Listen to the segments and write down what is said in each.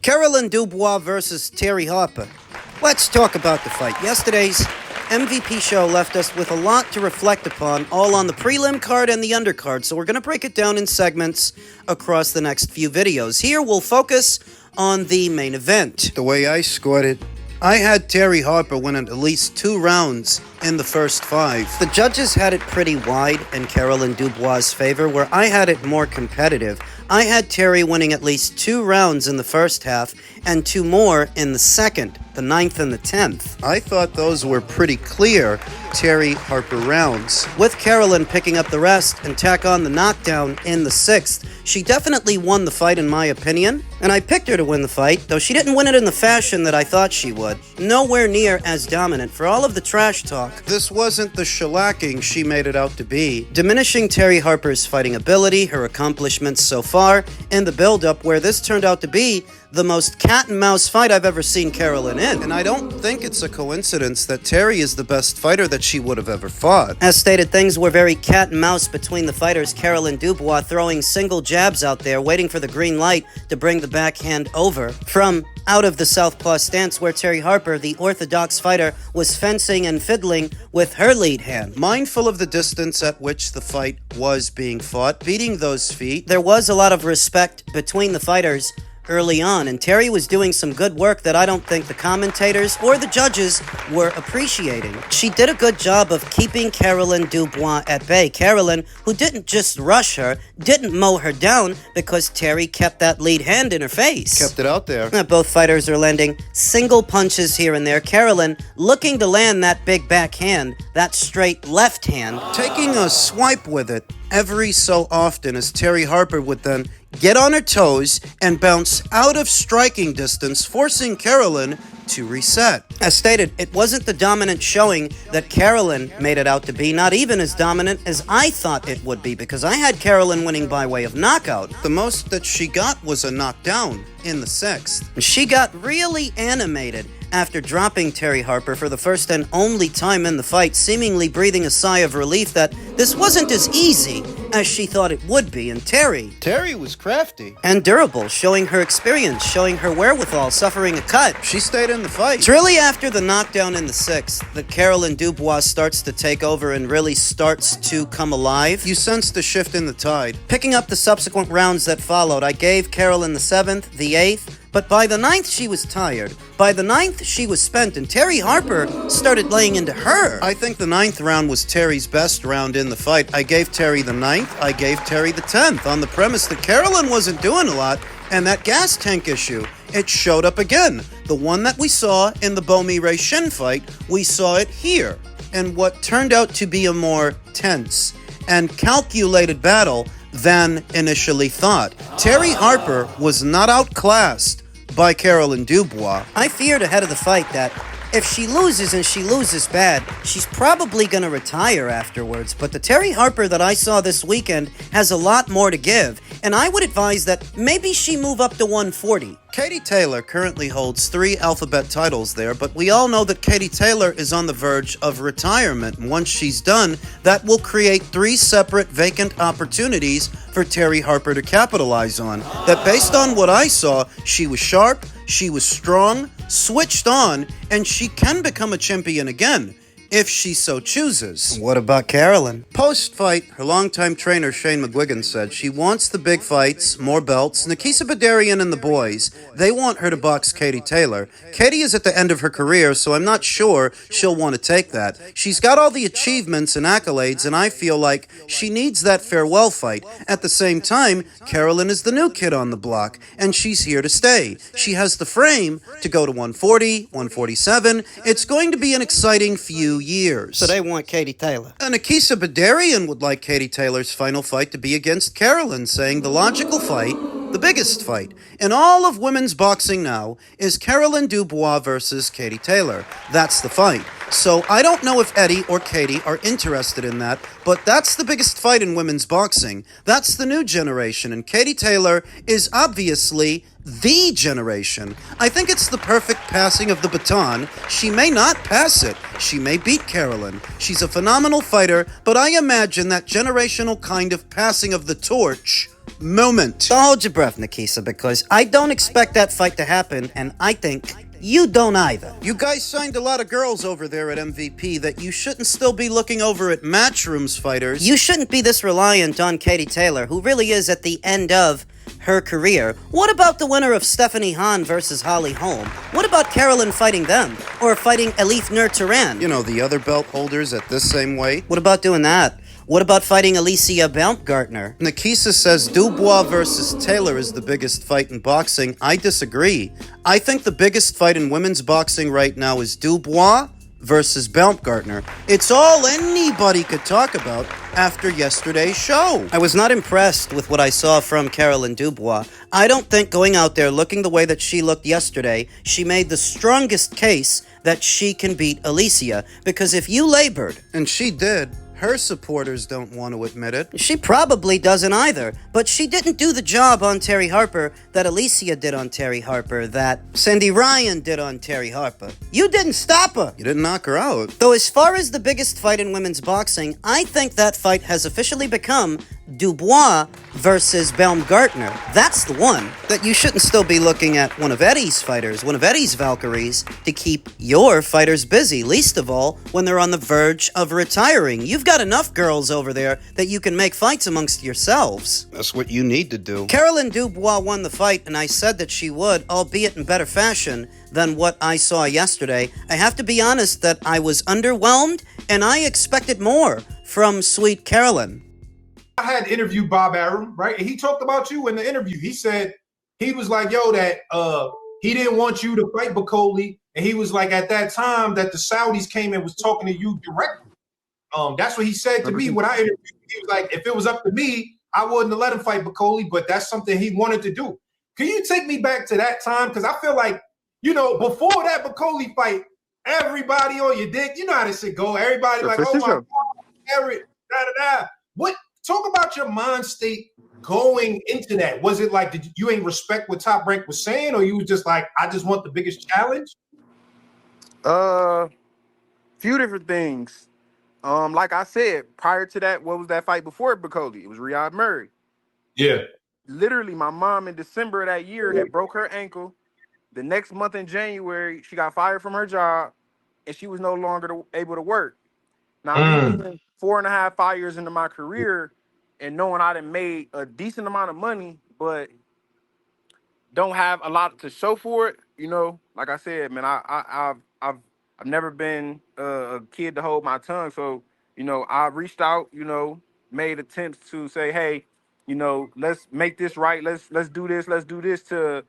Carolyn Dubois versus Terry Harper. Let's talk about the fight. Yesterday's MVP show left us with a lot to reflect upon, all on the prelim card and the undercard, so we're going to break it down in segments across the next few videos. Here, we'll focus on the main event. The way I scored it, I had Terry Harper winning at least 2 rounds in the first 5. The judges had it pretty wide in Carolyn Dubois' favor, where I had it more competitive. I had Terry winning at least 2 rounds in the first half and 2 more in the second, the 9th and the 10th. I thought those were pretty clear Terry Harper rounds. With Carolyn picking up the rest and tack on the knockdown in the 6th, she definitely won the fight in my opinion, and I picked her to win the fight, though she didn't win it in the fashion that I thought she would. Nowhere near as dominant. For all of the trash talk, this wasn't the shellacking she made it out to be, diminishing Terry Harper's fighting ability, her accomplishments so far, and the build-up where this turned out to be the most cat-and-mouse fight I've ever seen Carolyn in. And I don't think it's a coincidence that Terry is the best fighter that she would have ever fought. As stated, things were very cat-and-mouse between the fighters. Carolyn Dubois throwing single jabs out there, waiting for the green light to bring the backhand over from out of the southpaw stance, where Terry Harper, the orthodox fighter, was fencing and fiddling with her lead hand. Mindful of the distance at which the fight was being fought, beating those feet, there was a lot of respect between the fighters early on, and Terry was doing some good work that I don't think the commentators or the judges were appreciating. She did a good job of keeping Carolyn Dubois at bay. Carolyn, who didn't just rush her, didn't mow her down, because Terry kept that lead hand in her face. Kept it out there. Both fighters are landing single punches here and there. Carolyn looking to land that big backhand, that straight left hand, taking a swipe with it every so often, as Terry Harper would then get on her toes and bounce out of striking distance, forcing Carolyn to reset. As stated, it wasn't the dominant showing that Carolyn made it out to be, not even as dominant as I thought it would be, because I had Carolyn winning by way of knockout. The most that she got was a knockdown in the 6th. She got really animated after dropping Terry Harper for the first and only time in the fight, seemingly breathing a sigh of relief that this wasn't as easy as she thought it would be. And Terry was crafty and durable, showing her experience, showing her wherewithal, suffering a cut. She stayed in the fight. It's really after the knockdown in the 6th that Carolyn Dubois starts to take over and really starts to come alive. You sense the shift in the tide. Picking up the subsequent rounds that followed, I gave Carolyn the 7th, the 8th, but by the 9th, she was tired. By the 9th, she was spent, and Terry Harper started laying into her. I think the 9th round was Terry's best round in the fight. I gave Terry the 9th, I gave Terry the 10th, on the premise that Carolyn wasn't doing a lot, and that gas tank issue, it showed up again. The one that we saw in the Bomire Shin fight, we saw it here. And what turned out to be a more tense and calculated battle than initially thought. Terry Harper was not outclassed by Carolyn Dubois. I feared ahead of the fight that if she loses, and she loses bad, she's probably going to retire afterwards. But the Terry Harper that I saw this weekend has a lot more to give, and I would advise that maybe she move up to 140. Katie Taylor currently holds 3 alphabet titles there, but we all know that Katie Taylor is on the verge of retirement. And once she's done, that will create 3 separate vacant opportunities for Terry Harper to capitalize on. That based on what I saw, she was sharp, she was strong, switched on, and she can become a champion again, if she so chooses. What about Carolyn? Post-fight, her longtime trainer Shane McGuigan said she wants the big fights, more belts. Nakisa Badarian and the boys, they want her to box Katie Taylor. Katie is at the end of her career, so I'm not sure she'll want to take that. She's got all the achievements and accolades, and I feel like she needs that farewell fight. At the same time, Carolyn is the new kid on the block, and she's here to stay. She has the frame to go to 140, 147. It's going to be an exciting few years. So they want Katie Taylor. And Nakisa Badarian would like Katie Taylor's final fight to be against Carolyn, saying the logical fight, the biggest fight in all of women's boxing now, is Carolyn Dubois versus Katie Taylor. That's the fight. So I don't know if Eddie or Katie are interested in that, but that's the biggest fight in women's boxing. That's the new generation, and Katie Taylor is obviously the generation. I think it's the perfect passing of the baton. She may not pass it. She may beat Carolyn. She's a phenomenal fighter, but I imagine that generational kind of passing of the torch moment. So hold your breath, Nikisa, because I don't expect that fight to happen, and I think you don't either. You guys signed a lot of girls over there at MVP that you shouldn't still be looking over at Matchrooms fighters. You shouldn't be this reliant on Katie Taylor, who really is at the end of her career. What about the winner of Stephanie Hahn versus Holly Holm? What about Carolyn fighting them? Or fighting Elif Nur-Turan? You know, the other belt holders at this same weight. What about doing that? What about fighting Alicia Baumgartner? Nikisa says Dubois versus Taylor is the biggest fight in boxing. I disagree. I think the biggest fight in women's boxing right now is Dubois versus Baumgartner. It's all anybody could talk about after yesterday's show. I was not impressed with what I saw from Carolyn Dubois. I don't think going out there looking the way that she looked yesterday, she made the strongest case that she can beat Alicia. Because if you labored, and she did, her supporters don't want to admit it. She probably doesn't either, but she didn't do the job on Terry Harper that Alicia did on Terry Harper, that Cindy Ryan did on Terry Harper. You didn't stop her. You didn't knock her out. Though as far as the biggest fight in women's boxing, I think that fight has officially become Dubois versus Baumgartner. That's the one that you shouldn't still be looking at one of Eddie's fighters, one of Eddie's Valkyries, to keep your fighters busy, least of all when they're on the verge of retiring. You've got enough girls over there that you can make fights amongst yourselves. That's what you need to do. Carolyn Dubois won the fight, and I said that she would, albeit in better fashion than what I saw yesterday. I have to be honest that I was underwhelmed, and I expected more from Sweet Carolyn. I had interviewed Bob Arum, right? And he talked about you in the interview. He said, he was like, yo, that he didn't want you to fight Bacoli. And he was like, at that time that the Saudis came and was talking to you directly. That's what he said to me when I interviewed him. He was like, if it was up to me, I wouldn't have let him fight Bacoli, but that's something he wanted to do. Can you take me back to that time? Because I feel like, you know, before that Bacoli fight, everybody on your dick, you know how this shit go. Everybody like, oh my God, Eric, da-da-da. What? Talk about your mind state going into that. Was it like, did you ain't respect what Top Rank was saying, or you was just like, I just want the biggest challenge? Few different things. Like I said, prior to that, what was that fight before Bacoli? It was Riyad Murray. Yeah. Literally, my mom in December of that year had broke her ankle. The next month in January, she got fired from her job, and she was no longer able to work. Now, even 4.5, 5 years into my career, and knowing I done made a decent amount of money, but don't have a lot to show for it, you know. Like I said, man, I've never been a kid to hold my tongue, so you know, I reached out, you know, made attempts to say, hey, you know, let's make this right, let's do this to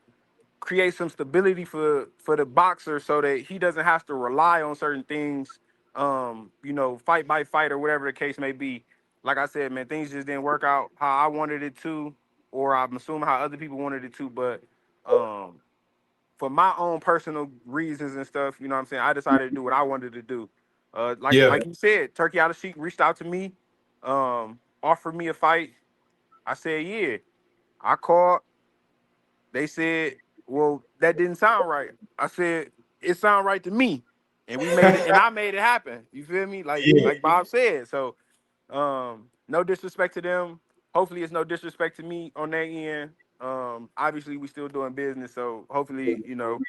create some stability for the boxer, so that he doesn't have to rely on certain things. You know, fight by fight or whatever the case may be. Like I said, man, things just didn't work out how I wanted it to, or I'm assuming how other people wanted it to. But for my own personal reasons and stuff, you know what I'm saying, I decided to do what I wanted to do. Like you said, Turkey Out of Sheik reached out to me, offered me a fight. I said, yeah. I called. They said, well, that didn't sound right. I said, it sounded right to me. And we made it, and I made it happen. You feel me? Like Bob said. So, no disrespect to them. Hopefully, it's no disrespect to me on their end. Obviously, we still doing business, so hopefully, you know,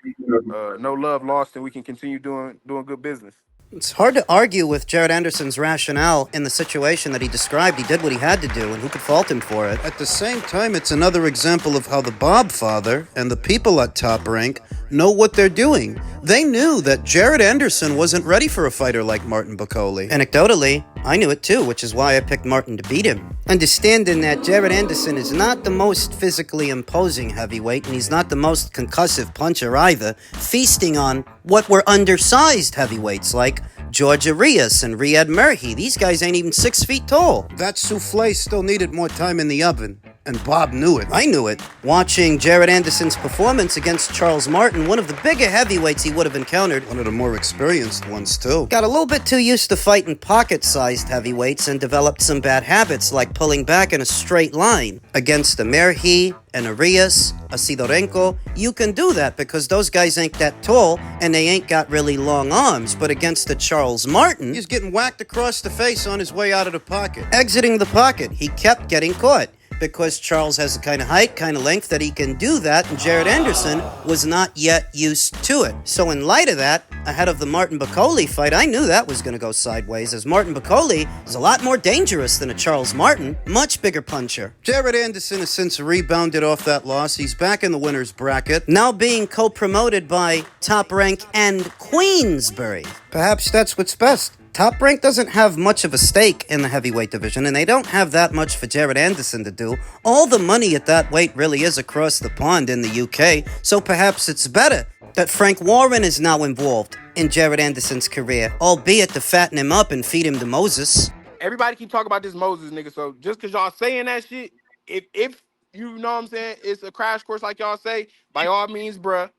no love lost, and we can continue doing good business. It's hard to argue with Jared Anderson's rationale in the situation that he described. He did what he had to do, and who could fault him for it? At the same time, it's another example of how the Bob father and the people at Top Rank know what they're doing. They knew that Jared Anderson wasn't ready for a fighter like Martin Bacoli. Anecdotally, I knew it too, which is why I picked Martin to beat him. Understanding that Jared Anderson is not the most physically imposing heavyweight, and he's not the most concussive puncher either, feasting on what were undersized heavyweights like George Arias and Riyad Murray. These guys ain't even 6 feet tall. That souffle still needed more time in the oven, and Bob knew it. I knew it. Watching Jared Anderson's performance against Charles Martin, one of the bigger heavyweights he would have encountered. One of the more experienced ones, too. Got a little bit too used to fighting pocket-sized heavyweights and developed some bad habits, like pulling back in a straight line. Against a Murray, an Arias, a Sidorenko, you can do that because those guys ain't that tall and they ain't got really long arms. But against the Charles Martin, he's getting whacked across the face on his way out of the pocket. Exiting the pocket, he kept getting caught. because Charles has the kind of height, kind of length that he can do that, and Jared Anderson was not yet used to it. So in light of that, ahead of the Martin Bacoli fight, I knew that was going to go sideways, as Martin Bacoli is a lot more dangerous than a Charles Martin, much bigger puncher. Jared Anderson has since rebounded off that loss. He's back in the winner's bracket, now being co-promoted by Top Rank and Queensbury. Perhaps that's what's best. Top Rank doesn't have much of a stake in the heavyweight division, and they don't have that much for Jared Anderson to do. All the money at that weight really is across the pond in the UK, so perhaps it's better that Frank Warren is now involved in Jared Anderson's career, albeit to fatten him up and feed him to Moses. Everybody keep talking about this Moses nigga, so just because y'all saying that shit, if you know what I'm saying, it's a crash course like y'all say, by all means, bruh.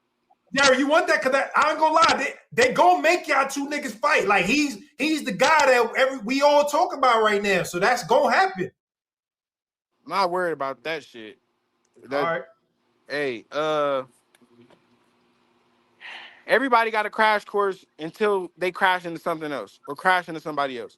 Jerry, you want that? Because I ain't gonna lie, they gonna make y'all two niggas fight. Like he's the guy that we all talk about right now. So that's gonna happen. I'm not worried about that shit. All right. Hey, everybody got a crash course until they crash into something else or crash into somebody else.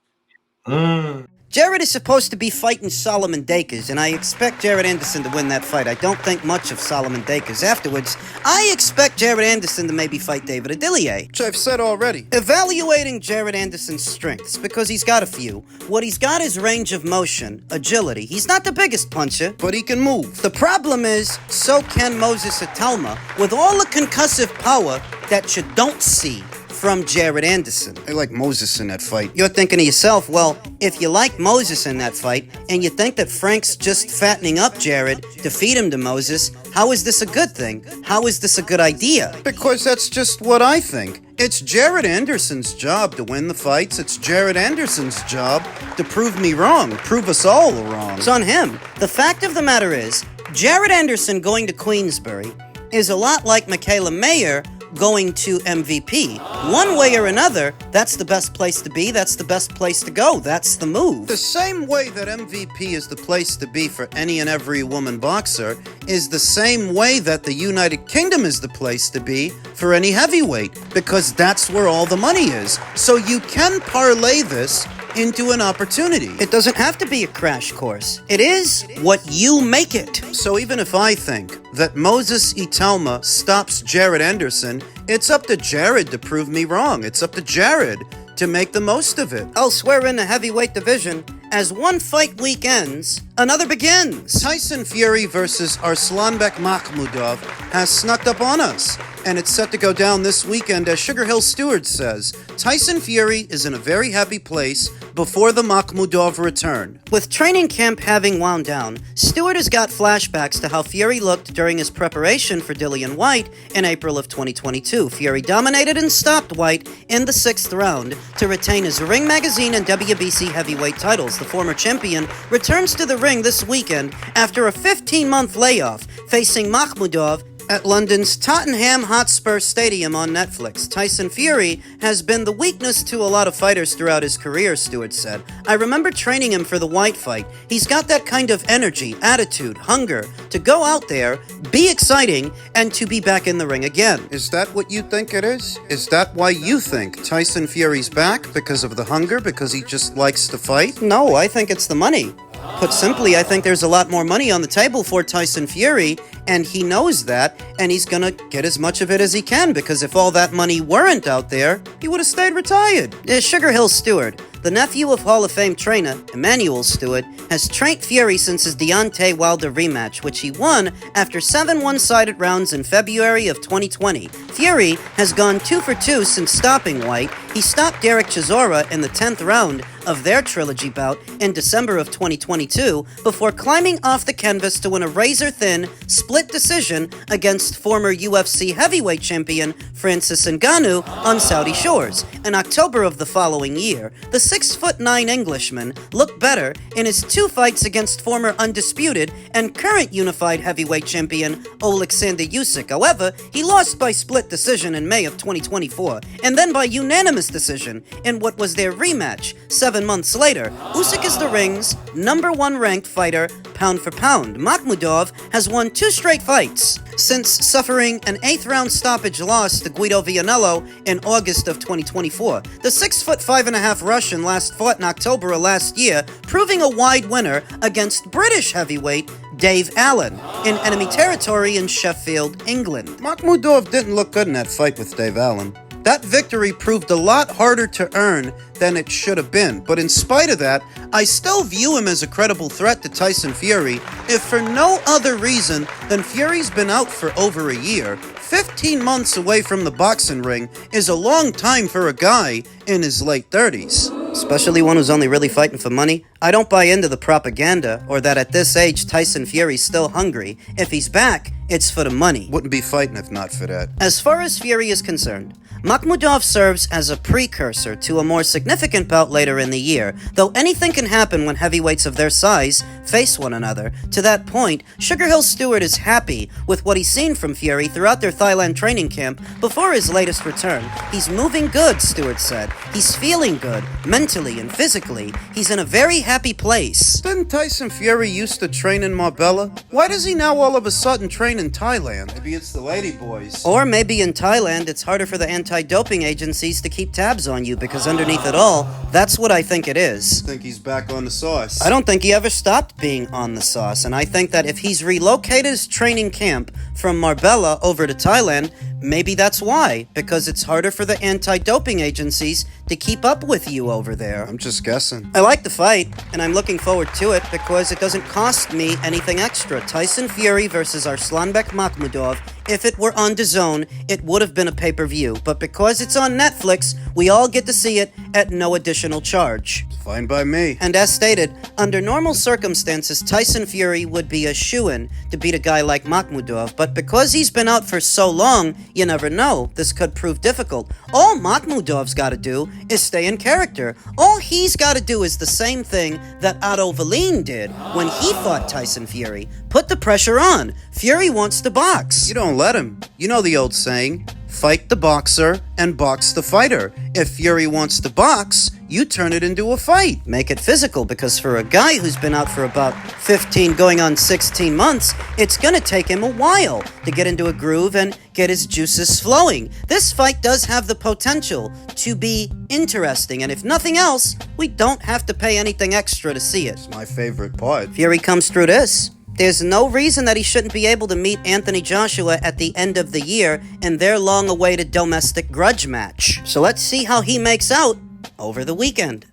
Jared is supposed to be fighting Solomon Dakers, and I expect Jared Anderson to win that fight. I don't think much of Solomon Dakers. Afterwards, I expect Jared Anderson to maybe fight David Adilier, which I've said already. Evaluating Jared Anderson's strengths, because he's got a few. What he's got is range of motion, agility. He's not the biggest puncher, but he can move. The problem is, so can Moses Itauma, with all the concussive power that you don't see from Jared Anderson. I like Moses in that fight. You're thinking to yourself, well, if you like Moses in that fight, and you think that Frank's just fattening up Jared to feed him to Moses, how is this a good thing? How is this a good idea? Because that's just what I think. It's Jared Anderson's job to win the fights. It's Jared Anderson's job to prove me wrong, prove us all wrong. It's on him. The fact of the matter is, Jared Anderson going to Queensbury is a lot like Michaela Mayer going to MVP. One way or another, that's the best place to be, that's the best place to go, that's the move. The same way that MVP is the place to be for any and every woman boxer is the same way that the United Kingdom is the place to be for any heavyweight, because that's where all the money is. So you can parlay this into an opportunity. It doesn't have to be a crash course. It is what you make it. So even if I think that Moses Itauma stops Jared Anderson, it's up to Jared to prove me wrong. It's up to Jared to make the most of it. Elsewhere in the heavyweight division, as one fight week ends, another begins. Tyson Fury versus Arslanbek Makhmudov has snuck up on us, and it's set to go down this weekend. As Sugar Hill Stewart says, Tyson Fury is in a very happy place before the Makhmudov return. With training camp having wound down, Stewart has got flashbacks to how Fury looked during his preparation for Dillian White in April of 2022. Fury dominated and stopped White in the 6th round to retain his Ring Magazine and WBC heavyweight titles. The former champion returns to the ring this weekend after a 15-month layoff, facing Makhmudov at London's Tottenham Hotspur Stadium on Netflix. Tyson Fury has been the weakness to a lot of fighters throughout his career, Stewart said. I remember training him for the White fight. He's got that kind of energy, attitude, hunger to go out there, be exciting, and to be back in the ring again. Is that what you think it is? Is that why you think Tyson Fury's back? Because of the hunger? Because he just likes to fight? No, I think it's the money. Put simply, I think there's a lot more money on the table for Tyson Fury, and he knows that, and he's gonna get as much of it as he can, because if all that money weren't out there, he would have stayed retired. Sugar Hill Stewart, the nephew of Hall of Fame trainer Emmanuel Stewart, has trained Fury since his Deontay Wilder rematch, which he won after 7 one-sided rounds in February of 2020. Fury has gone 2 for 2 since stopping White. He stopped Derek Chisora in the 10th round of their trilogy bout in December of 2022 before climbing off the canvas to win a razor-thin split decision against former UFC heavyweight champion Francis Ngannou on Saudi shores. In October of the following year, the 6'9" Englishman looked better in his 2 fights against former undisputed and current unified heavyweight champion Alexander Usyk. However, he lost by split decision in May of 2024, and then by unanimous decision in what was their rematch 7 7 months later, Usyk is the ring's #1 ranked fighter pound for pound. Makhmudov has won 2 straight fights since suffering an 8th-round stoppage loss to Guido Vianello in August of 2024. The 6'5" Russian last fought in October of last year, proving a wide winner against British heavyweight Dave Allen in enemy territory in Sheffield, England. Makhmudov didn't look good in that fight with Dave Allen. That victory proved a lot harder to earn than it should have been, but in spite of that, I still view him as a credible threat to Tyson Fury, if for no other reason than Fury's been out for over a year. 15 months away from the boxing ring is a long time for a guy in his late 30s. Especially one who's only really fighting for money. I don't buy into the propaganda, or that at this age Tyson Fury's still hungry. If he's back, it's for the money. Wouldn't be fighting if not for that. As far as Fury is concerned, Makhmudov serves as a precursor to a more significant bout later in the year, though anything can happen when heavyweights of their size face one another. To that point, Sugar Hill Stewart is happy with what he's seen from Fury throughout their Thailand training camp before his latest return. He's moving good, Stewart said. He's feeling good, mentally and physically. He's in a very happy place. Didn't Tyson Fury used to train in Marbella? Why does he now all of a sudden train in Thailand? Maybe it's the lady boys. Or maybe in Thailand, it's harder for the anti-doping agencies to keep tabs on you, because underneath it all, that's what I think it is. I think he's back on the sauce. I don't think he ever stopped being on the sauce, and I think that if he's relocated his training camp from Marbella over to Thailand, maybe that's why, because it's harder for the anti-doping agencies to keep up with you over there. I'm just guessing. I like the fight, and I'm looking forward to it because it doesn't cost me anything extra. Tyson Fury versus Arslanbek Makhmudov. If it were on DAZN, it would have been a pay-per-view, but because it's on Netflix, we all get to see it at no additional charge. Fine by me. And as stated, under normal circumstances, Tyson Fury would be a shoo-in to beat a guy like Makhmudov, but because he's been out for so long, you never know. This could prove difficult. All Makhmudov's got to do is stay in character. All he's got to do is the same thing that Otto Wallin did when he fought Tyson Fury. Put the pressure on. Fury wants to box. You don't let him. You know the old saying, fight the boxer and box the fighter. If Fury wants to box, you turn it into a fight. Make it physical, because for a guy who's been out for about 15 going on 16 months, it's gonna take him a while to get into a groove and get his juices flowing. This fight does have the potential to be interesting, and if nothing else, we don't have to pay anything extra to see it. It's my favorite part. Fury comes through this. There's no reason that he shouldn't be able to meet Anthony Joshua at the end of the year in their long-awaited domestic grudge match. So let's see how he makes out over the weekend.